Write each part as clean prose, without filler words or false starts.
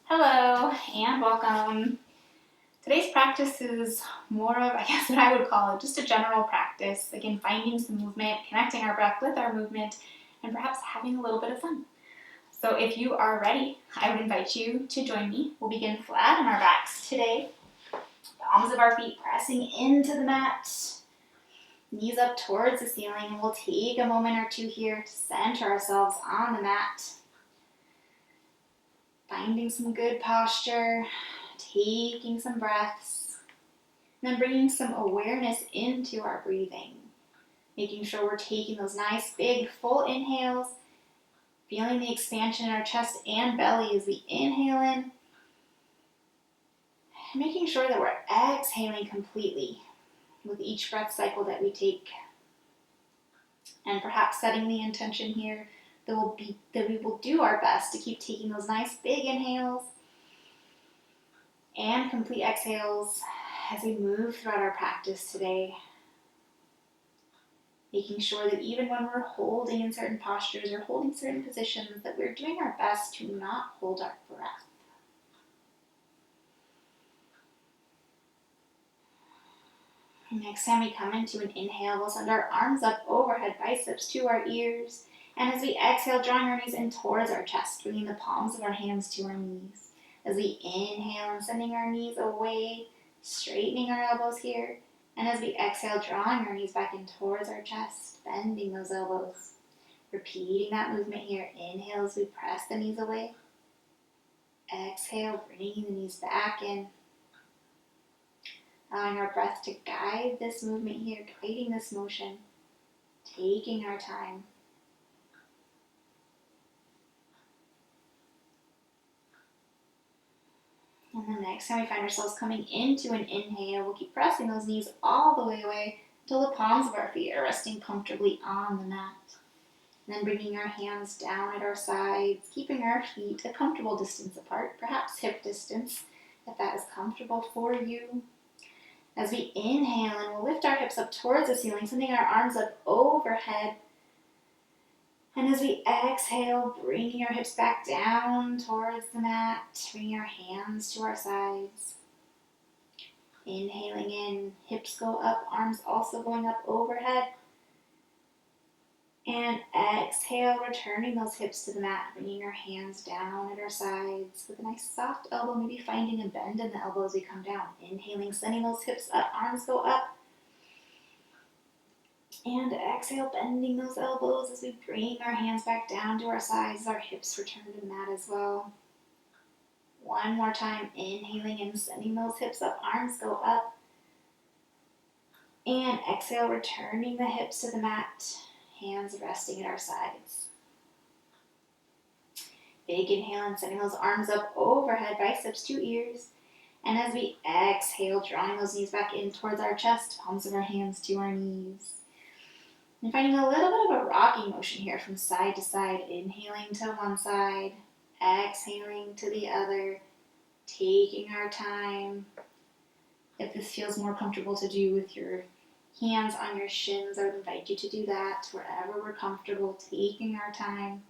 Hello and welcome. Today's practice is more of, I guess what I would call it, just a general practice. Again, finding some movement, connecting our breath with our movement, and perhaps having a little bit of fun. So if you are ready, I would invite you to join me. We'll begin flat on our backs today. Palms of our feet pressing into the mat. Knees up towards the ceiling, and we'll take a moment or two here to center ourselves on the mat. Finding some good posture, taking some breaths, and then bringing some awareness into our breathing. Making sure we're taking those nice big full inhales, feeling the expansion in our chest and belly as we inhale in, and making sure that we're exhaling completely with each breath cycle that we take. And perhaps setting the intention here that we will do our best to keep taking those nice big inhales and complete exhales as we move throughout our practice today. Making sure that even when we're holding in certain postures or holding certain positions, that we're doing our best to not hold our breath. And next time we come into an inhale, we'll send our arms up overhead, biceps to our ears. And as we exhale, drawing our knees in towards our chest, bringing the palms of our hands to our knees. As we inhale and sending our knees away, straightening our elbows here. And as we exhale, drawing our knees back in towards our chest, bending those elbows. Repeating that movement here. Inhale as we press the knees away. Exhale, bringing the knees back in. Allowing our breath to guide this movement here, guiding this motion. Taking our time. And the next time we find ourselves coming into an inhale, we'll keep pressing those knees all the way away until the palms of our feet are resting comfortably on the mat. And then bringing our hands down at our sides, keeping our feet a comfortable distance apart, perhaps hip distance, if that is comfortable for you. As we inhale, and we'll lift our hips up towards the ceiling, sending our arms up overhead. And as we exhale, bringing our hips back down towards the mat, bringing our hands to our sides. Inhaling in, hips go up, arms also going up overhead. And exhale, returning those hips to the mat, bringing our hands down at our sides with a nice soft elbow, maybe finding a bend in the elbow as we come down. Inhaling, sending those hips up, arms go up. And exhale, bending those elbows as we bring our hands back down to our sides. Our hips return to the mat as well. One more time, inhaling and sending those hips up, arms go up. And exhale, returning the hips to the mat, hands resting at our sides. Big inhale and sending those arms up overhead, biceps to ears. And as we exhale, drawing those knees back in towards our chest, palms of our hands to our knees. And finding a little bit of a rocking motion here from side to side, inhaling to one side, exhaling to the other, taking our time. If this feels more comfortable to do with your hands on your shins, I would invite you to do that wherever we're comfortable, taking our time.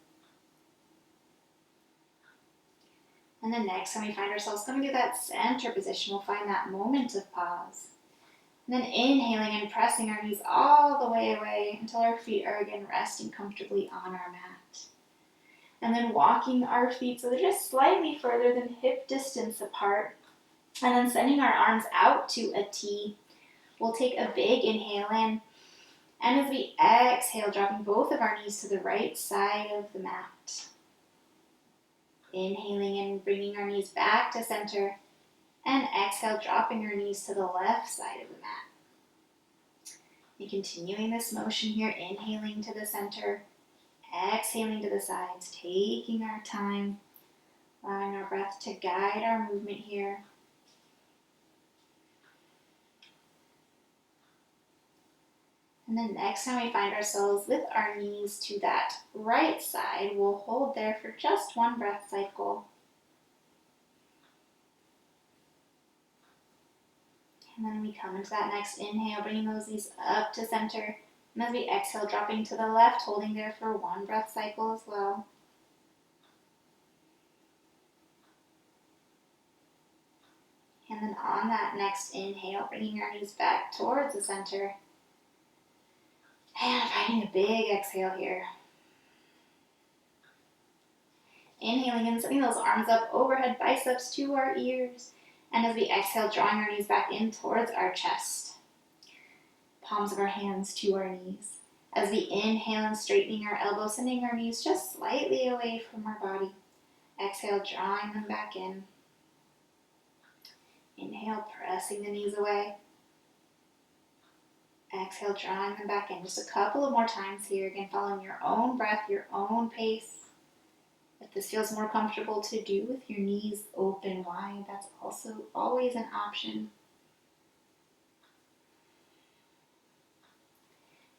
And then next time we find ourselves coming to that center position, we'll find that moment of pause. And then inhaling and pressing our knees all the way away until our feet are again resting comfortably on our mat. And then walking our feet so they're just slightly further than hip distance apart. And then sending our arms out to a T. We'll take a big inhale in. And as we exhale, dropping both of our knees to the right side of the mat. Inhaling and bringing our knees back to center. And exhale, dropping our knees to the left side of the mat. And continuing this motion here, inhaling to the center, exhaling to the sides, taking our time, allowing our breath to guide our movement here. And then next time we find ourselves with our knees to that right side, we'll hold there for just one breath cycle. And then we come into that next inhale, bringing those knees up to center. And as we exhale, dropping to the left, holding there for one breath cycle as well. then on that next inhale, bringing our knees back towards the center. And finding a big exhale here. Inhaling in, sending those arms up overhead, biceps to our ears. And as we exhale, drawing our knees back in towards our chest. Palms of our hands to our knees. As we inhale and straightening our elbows, sending our knees just slightly away from our body. Exhale, drawing them back in. Inhale, pressing the knees away. Exhale, drawing them back in. Just a couple of more times here. Again, following your own breath, your own pace. If this feels more comfortable to do with your knees open wide, that's also always an option.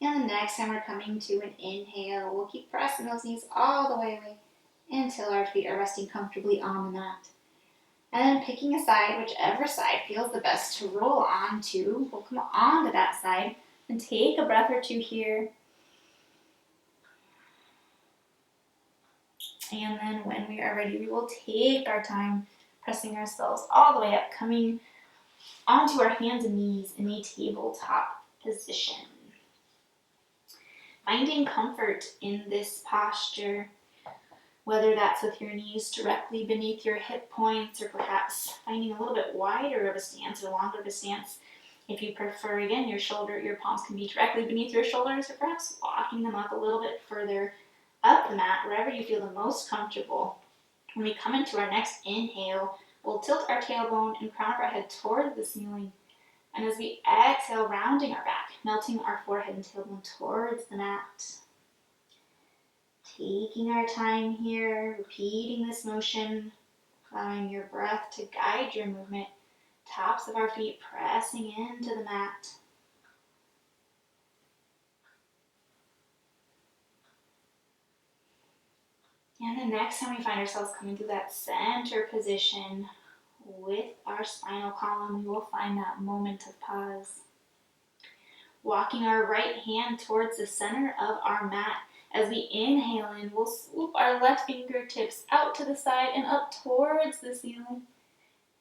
And the next time we're coming to an inhale, we'll keep pressing those knees all the way away until our feet are resting comfortably on the mat. And then picking a side, whichever side feels the best to roll onto, we'll come onto that side and take a breath or two here. And then when we are ready, we will take our time pressing ourselves all the way up, coming onto our hands and knees in a tabletop position. Finding comfort in this posture, whether that's with your knees directly beneath your hip points or perhaps finding a little bit wider of a stance or longer of a stance. If you prefer, again, your palms can be directly beneath your shoulders or perhaps walking them up a little bit further up the mat, wherever you feel the most comfortable. When we come into our next inhale, we'll tilt our tailbone and crown of our head towards the ceiling. And as we exhale, rounding our back, melting our forehead and tailbone towards the mat. Taking our time here, repeating this motion, allowing your breath to guide your movement. Tops of our feet pressing into the mat. And the next time we find ourselves coming to that center position with our spinal column, we will find that moment of pause. Walking our right hand towards the center of our mat. As we inhale in, we'll swoop our left fingertips out to the side and up towards the ceiling.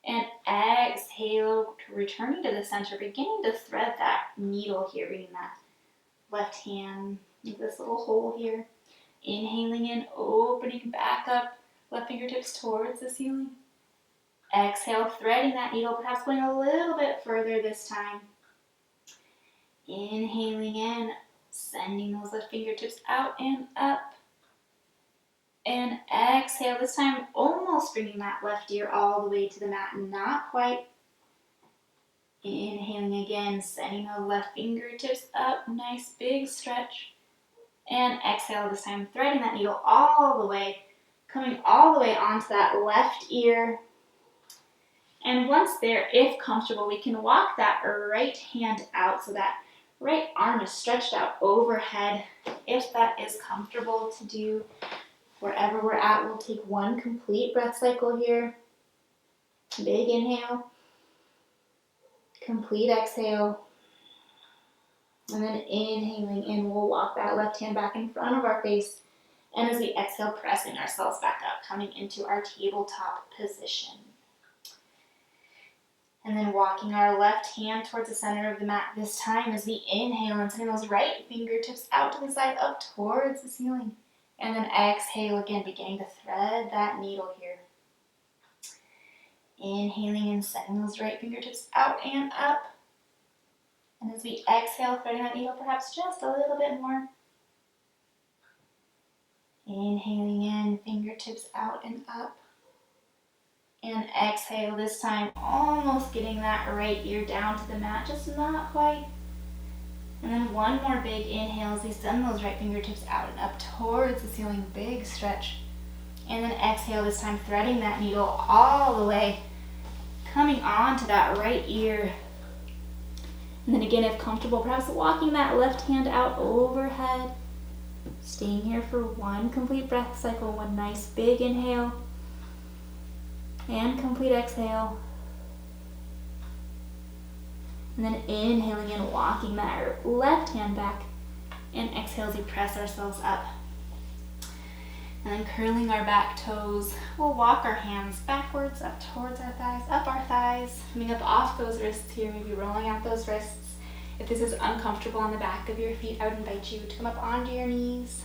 And exhale, returning to the center, beginning to thread that needle here, bringing that left hand into this little hole here. Inhaling in, opening back up, left fingertips towards the ceiling. Exhale, threading that needle, perhaps going a little bit further this time. Inhaling in, sending those left fingertips out and up. And exhale, this time almost bringing that left ear all the way to the mat, not quite. Inhaling again, sending those left fingertips up, nice big stretch. And exhale, this time threading that needle all the way, coming all the way onto that left ear. And once there, if comfortable, we can walk that right hand out so that right arm is stretched out overhead. If that is comfortable to do, wherever we're at, we'll take one complete breath cycle here. Big inhale, complete exhale. And then inhaling in, we'll walk that left hand back in front of our face. And as we exhale, pressing ourselves back up, coming into our tabletop position. And then walking our left hand towards the center of the mat this time as we inhale and sending those right fingertips out to the side, up towards the ceiling. And then exhale again, beginning to thread that needle here. Inhaling and sending those right fingertips out and up. And as we exhale, threading that needle perhaps just a little bit more. Inhaling in, fingertips out and up. And exhale, this time almost getting that right ear down to the mat, just not quite. And then one more big inhale as we send those right fingertips out and up towards the ceiling, big stretch. And then exhale, this time threading that needle all the way, coming onto that right ear. And then again, if comfortable, perhaps walking that left hand out overhead. Staying here for one complete breath cycle, one nice big inhale. And complete exhale. And then inhaling and walking that left hand back. And exhale as we press ourselves up. And then curling our back toes, we'll walk our hands backwards towards our thighs, up our thighs, coming up off those wrists here, maybe rolling out those wrists. If this is uncomfortable on the back of your feet, I would invite you to come up onto your knees.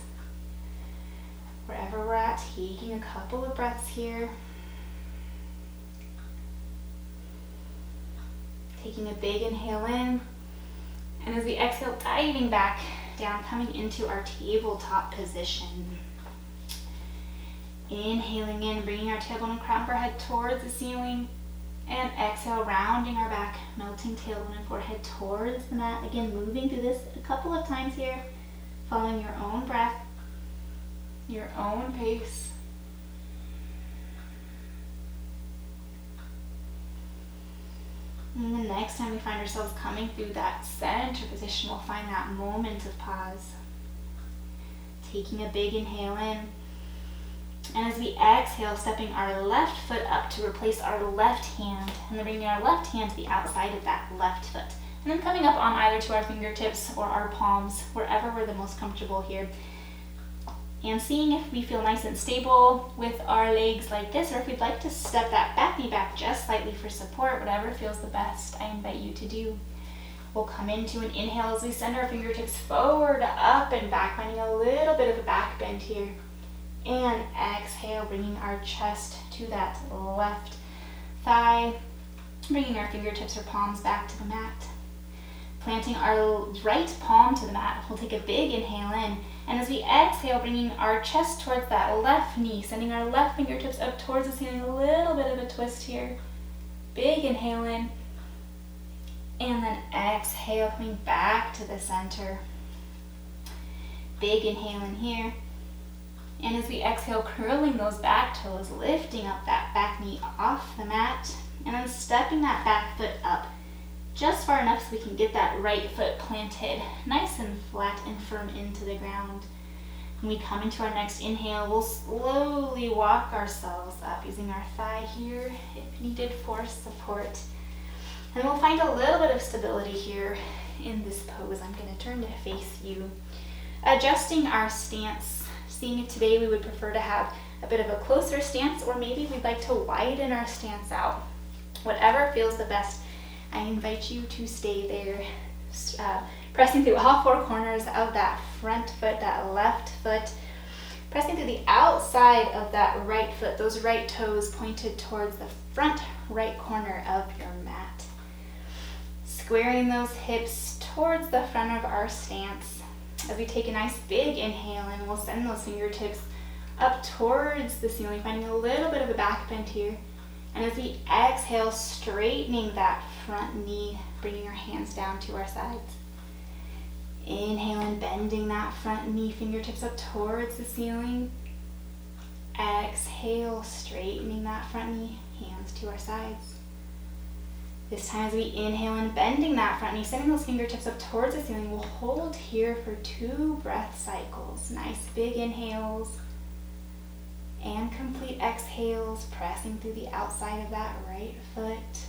Wherever we're at, taking a couple of breaths here. Taking a big inhale in, and as we exhale, diving back down, coming into our tabletop position. Inhaling in, bringing our tailbone and crown of our head towards the ceiling, and exhale, rounding our back, melting tailbone and forehead towards the mat. Again, moving through this a couple of times here, following your own breath, your own pace. And the next time we find ourselves coming through that center position, we'll find that moment of pause. Taking a big inhale in. And as we exhale, stepping our left foot up to replace our left hand. And then bringing our left hand to the outside of that left foot. And then coming up on either to our fingertips or our palms, wherever we're the most comfortable here. And seeing if we feel nice and stable with our legs like this, or if we'd like to step that back knee back just slightly for support, whatever feels the best, I invite you to do. We'll come into an inhale as we send our fingertips forward, up and back, finding a little bit of a back bend here. And exhale, bringing our chest to that left thigh, bringing our fingertips or palms back to the mat. Planting our right palm to the mat, we'll take a big inhale in. And as we exhale, bringing our chest towards that left knee, sending our left fingertips up towards the ceiling, a little bit of a twist here. Big inhale in. And then exhale, coming back to the center. Big inhale in here. And as we exhale, curling those back toes, lifting up that back knee off the mat, and then stepping that back foot up just far enough so we can get that right foot planted nice and flat and firm into the ground. When we come into our next inhale, we'll slowly walk ourselves up using our thigh here if needed for support. And we'll find a little bit of stability here in this pose. I'm going to turn to face you. Adjusting our stance, seeing if today we would prefer to have a bit of a closer stance, or maybe we'd like to widen our stance out. Whatever feels the best, I invite you to stay there, pressing through all four corners of that front foot, that left foot, pressing through the outside of that right foot, those right toes pointed towards the front right corner of your mat. Squaring those hips towards the front of our stance. As we take a nice big inhale, and we'll send those fingertips up towards the ceiling, finding a little bit of a back bend here. And as we exhale, straightening that front knee, bringing our hands down to our sides. Inhale and bending that front knee, fingertips up towards the ceiling. Exhale, straightening that front knee, hands to our sides. This time as we inhale and bending that front knee, sending those fingertips up towards the ceiling, we'll hold here for 2 breath cycles. Nice big inhales. And complete exhales, pressing through the outside of that right foot.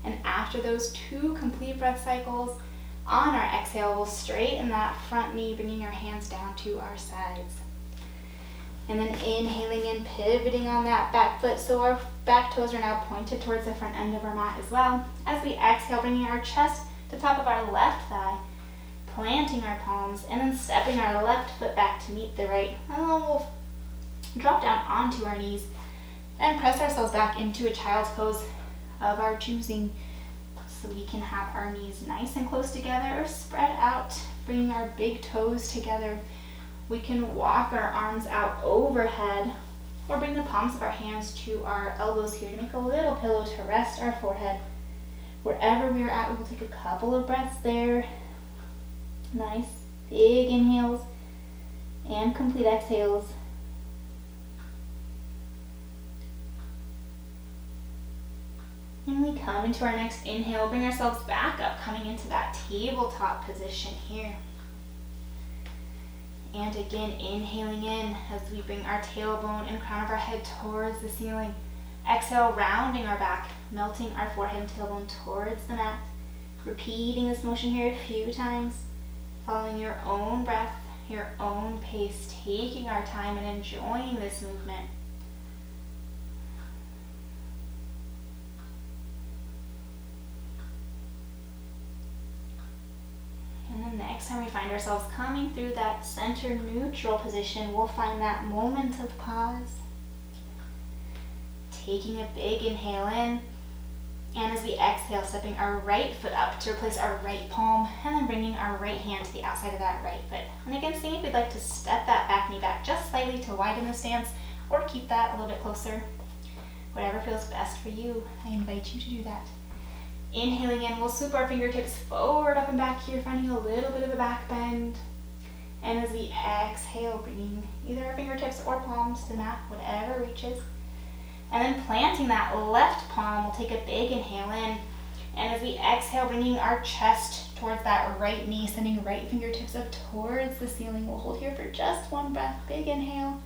And after those 2 complete breath cycles, on our exhale, we'll straighten that front knee, bringing our hands down to our sides. And then inhaling and pivoting on that back foot, so our back toes are now pointed towards the front end of our mat as well. As we exhale, bringing our chest to the top of our left thigh, planting our palms, and then stepping our left foot back to meet the right. And then we'll drop down onto our knees and press ourselves back into a child's pose of our choosing, so we can have our knees nice and close together or spread out, bringing our big toes together. We can walk our arms out overhead or bring the palms of our hands to our elbows here to make a little pillow to rest our forehead. Wherever we are at, we will take a couple of breaths there. Nice big inhales and complete exhales. And we come into our next inhale, bring ourselves back up, coming into that tabletop position here. And again, inhaling in as we bring our tailbone and crown of our head towards the ceiling. Exhale, rounding our back, melting our forehead and tailbone towards the mat. Repeating this motion here a few times, following your own breath, your own pace, taking our time and enjoying this movement. next time we find ourselves coming through that center neutral position, we'll find that moment of pause. Taking a big inhale in, and as we exhale, stepping our right foot up to replace our right palm, and then bringing our right hand to the outside of that right foot. And again, seeing if we'd like to step that back knee back just slightly to widen the stance, or keep that a little bit closer. Whatever feels best for you, I invite you to do that. Inhaling in, we'll swoop our fingertips forward, up and back here, finding a little bit of a back bend. And as we exhale, bringing either our fingertips or palms to the mat, whatever reaches. And then planting that left palm, we'll take a big inhale in. And as we exhale, bringing our chest towards that right knee, sending right fingertips up towards the ceiling. We'll hold here for just one breath. Big inhale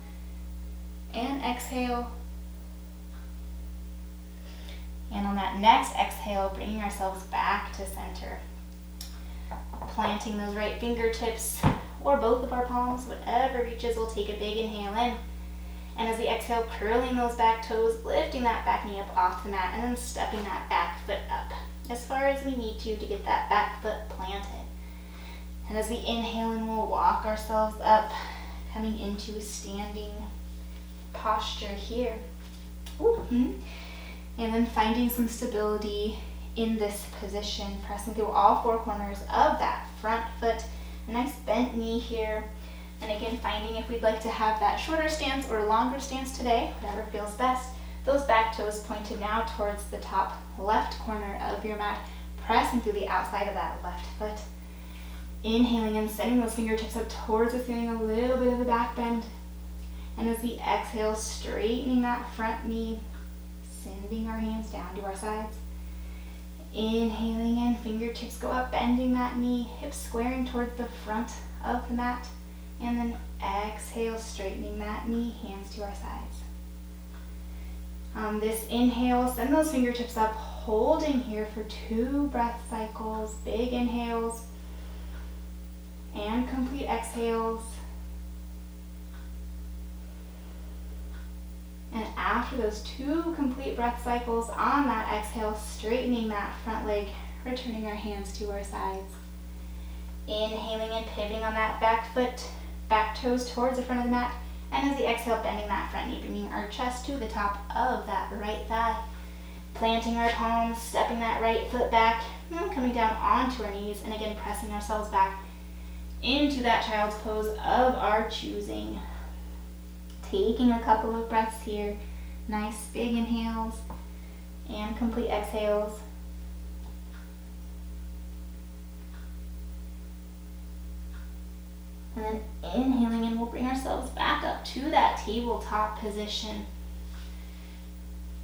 and exhale. And on that next exhale, bringing ourselves back to center. Planting those right fingertips or both of our palms, whatever reaches, we'll take a big inhale in. And as we exhale, curling those back toes, lifting that back knee up off the mat, and then stepping that back foot up as far as we need to get that back foot planted. And as we inhale in, we'll walk ourselves up, coming into a standing posture here. And then finding some stability in this position, pressing through all four corners of that front foot. A nice bent knee here. And again, finding if we'd like to have that shorter stance or longer stance today, whatever feels best. Those back toes pointed now towards the top left corner of your mat, pressing through the outside of that left foot. Inhaling and sending those fingertips up towards the ceiling, a little bit of a back bend. And as we exhale, straightening that front knee, sending our hands down to our sides. Inhaling in, fingertips go up, bending that knee, hips squaring towards the front of the mat. And then exhale, straightening that knee, hands to our sides. On this inhale, send those fingertips up, holding here for 2 breath cycles, big inhales and complete exhales. And after those 2 complete breath cycles, on that exhale, straightening that front leg, returning our hands to our sides. Inhaling and pivoting on that back foot, back toes towards the front of the mat. And as we exhale, bending that front knee, bringing our chest to the top of that right thigh. Planting our palms, stepping that right foot back, and coming down onto our knees. And again, pressing ourselves back into that child's pose of our choosing. Taking a couple of breaths here. Nice big inhales and complete exhales. And then inhaling in, we'll bring ourselves back up to that tabletop position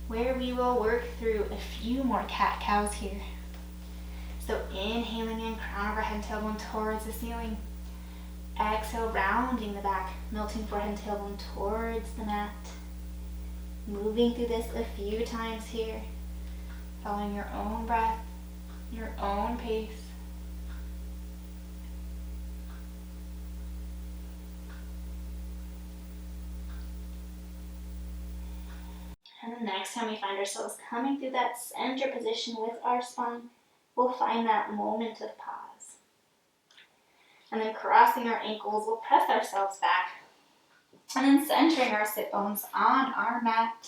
where we will work through a few more cat-cows here. So inhaling in, crown of our head, tailbone towards the ceiling. Exhale, rounding the back, melting forehead and tailbone towards the mat. Moving through this a few times here, following your own breath, your own pace. And the next time we find ourselves coming through that center position with our spine, we'll find that moment of pause. And then crossing our ankles, we'll press ourselves back. And then centering our sit bones on our mat,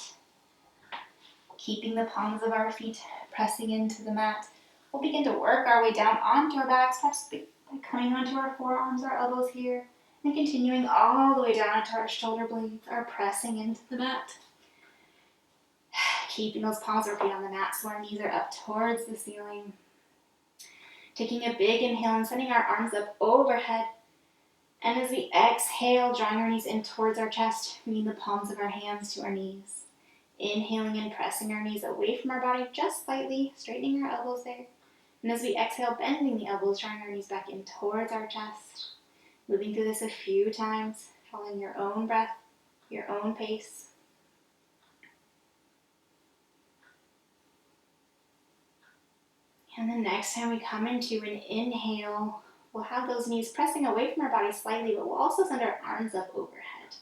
keeping the palms of our feet pressing into the mat. We'll begin to work our way down onto our backs, perhaps by coming onto our forearms, our elbows here, and continuing all the way down into our shoulder blades, are pressing into the mat. Keeping those palms of our feet on the mat so our knees are up towards the ceiling. Taking a big inhale and sending our arms up overhead. And as we exhale, drawing our knees in towards our chest, bringing the palms of our hands to our knees. Inhaling and pressing our knees away from our body just slightly, straightening our elbows there. And as we exhale, bending the elbows, drawing our knees back in towards our chest. Moving through this a few times, following your own breath, your own pace. And the next time we come into an inhale, we'll have those knees pressing away from our body slightly, but we'll also send our arms up overhead.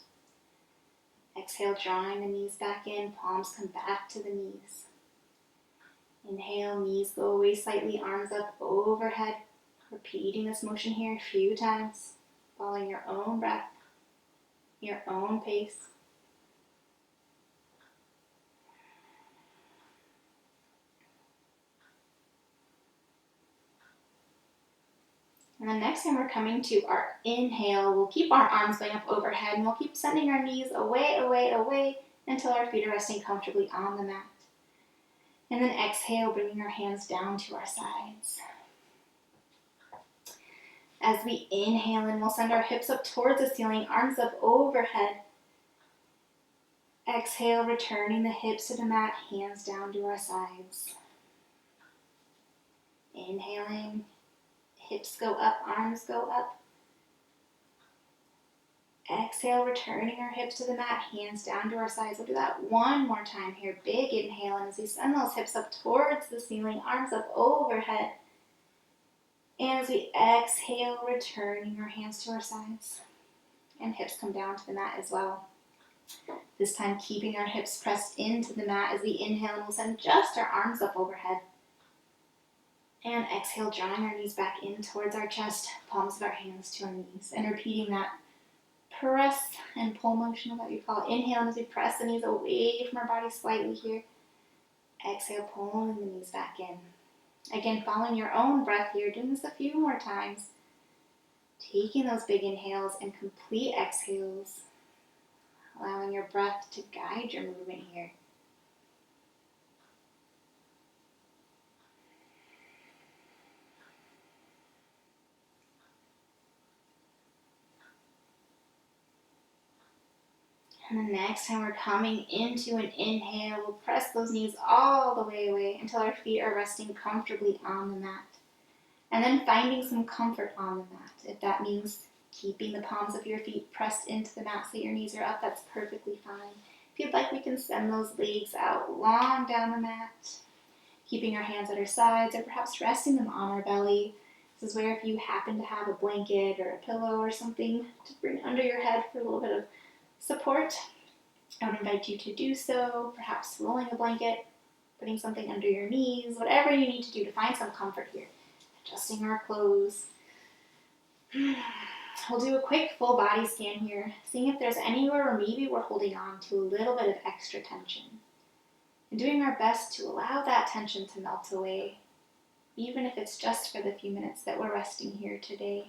Exhale, drawing the knees back in, palms come back to the knees. Inhale, knees go away slightly, arms up overhead. Repeating this motion here a few times, following your own breath, your own pace. And then next time we're coming to our inhale, we'll keep our arms going up overhead and we'll keep sending our knees away, away, away until our feet are resting comfortably on the mat. And then exhale, bringing our hands down to our sides. As we inhale in, we'll send our hips up towards the ceiling, arms up overhead. Exhale, returning the hips to the mat, hands down to our sides. Inhaling, hips go up, arms go up. Exhale, returning our hips to the mat, hands down to our sides. We'll do that one more time here. Big inhale, and as we send those hips up towards the ceiling, arms up overhead. And as we exhale, returning our hands to our sides. And hips come down to the mat as well. This time keeping our hips pressed into the mat as we inhale, and we'll send just our arms up overhead. And exhale, drawing our knees back in towards our chest, palms of our hands to our knees. And repeating that press and pull motion that we call. Inhale as we press the knees away from our body slightly here. Exhale, pulling the knees back in. Again, following your own breath here, doing this a few more times. Taking those big inhales and complete exhales. Allowing your breath to guide your movement here. And the next time we're coming into an inhale, we'll press those knees all the way away until our feet are resting comfortably on the mat. And then finding some comfort on the mat. If that means keeping the palms of your feet pressed into the mat so your knees are up, that's perfectly fine. If you'd like, we can send those legs out long down the mat, keeping our hands at our sides or perhaps resting them on our belly. This is where if you happen to have a blanket or a pillow or something to bring under your head for a little bit of support, I would invite you to do so, perhaps rolling a blanket, putting something under your knees, whatever you need to do to find some comfort here. Adjusting our clothes. We'll do a quick full body scan here, seeing if there's anywhere where maybe we're holding on to a little bit of extra tension. And doing our best to allow that tension to melt away, even if it's just for the few minutes that we're resting here today.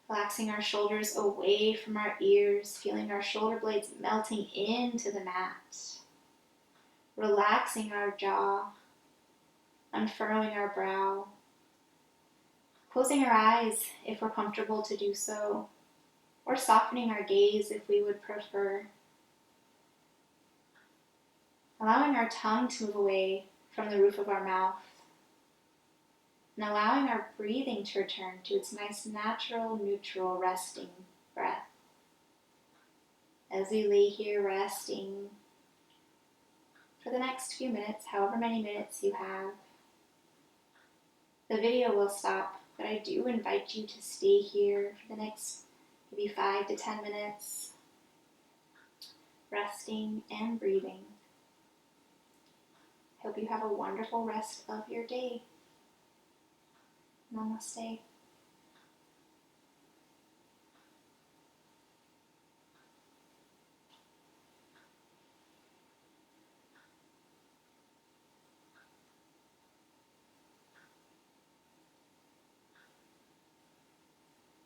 Relaxing our shoulders away from our ears, feeling our shoulder blades melting into the mat. Relaxing our jaw, unfurrowing our brow. Closing our eyes if we're comfortable to do so, or softening our gaze if we would prefer. Allowing our tongue to move away from the roof of our mouth. And allowing our breathing to return to its nice, natural, neutral, resting breath. As we lay here resting for the next few minutes, however many minutes you have, the video will stop, but I do invite you to stay here for the next maybe 5 to 10 minutes, resting and breathing. Hope you have a wonderful rest of your day. Namaste.